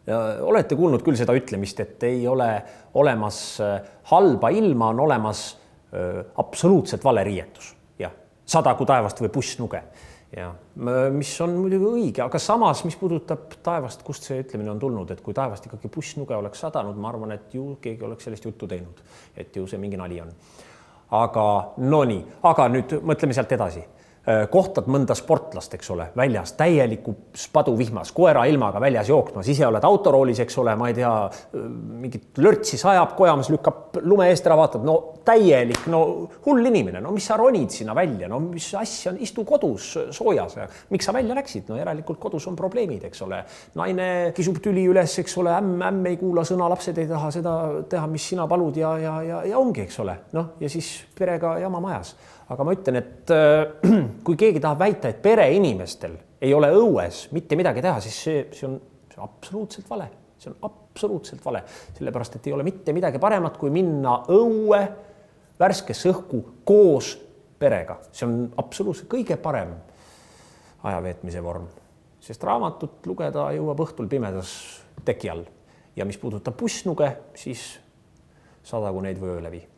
Olete kuulnud küll seda ütlemist, et ei ole olemas halba ilma, on olemas absoluutselt vale riietus. Ja 100 kui taevast või pussnuge. Ja mis on muidugi õige, aga samas, mis puudutab taevast, kust see ütlemine on tulnud, et kui taevast ikkagi pussnuge oleks sadanud, ma arvan, et ju keegi oleks sellest juttu teinud, et ju see mingi nali on. Aga no nii, aga nüüd mõtleme sealt edasi. Kohtad mõnda sportlast, eks ole, väljas täieliku paduvihmas, koera ilmaga väljas jooksmas, ise oled autoroolis, eks ole, ma ei tea, mingit lörtsi sajab, kojamas lükkab lume eest ära, vaatad, no täielik, no hull inimene, no mis sa ronid sinna välja, no mis asja on, istu kodus soojas ja miks sa välja läksid, no järelikult kodus on probleemid, eks ole, naine kisub tüli üles, eks ole, ämm ei kuula sõna, lapsed ei taha seda teha, mis sina palud ja ongi, eks ole, noh, ja siis perega jama majas. Aga ma ütlen, et kui keegi tahab väita, et pereinimestel ei ole õues mitte midagi teha, siis see on absoluutselt vale. See on absoluutselt vale, sellepärast, et ei ole mitte midagi paremat, kui minna õue värskes õhku koos perega. See on absoluutselt kõige parem ajaveetmise vorm, sest raamatut lugeda jõuab õhtul pimedas teki all. Ja mis puudutab pussnuge, siis 100 kui neid või öölevi.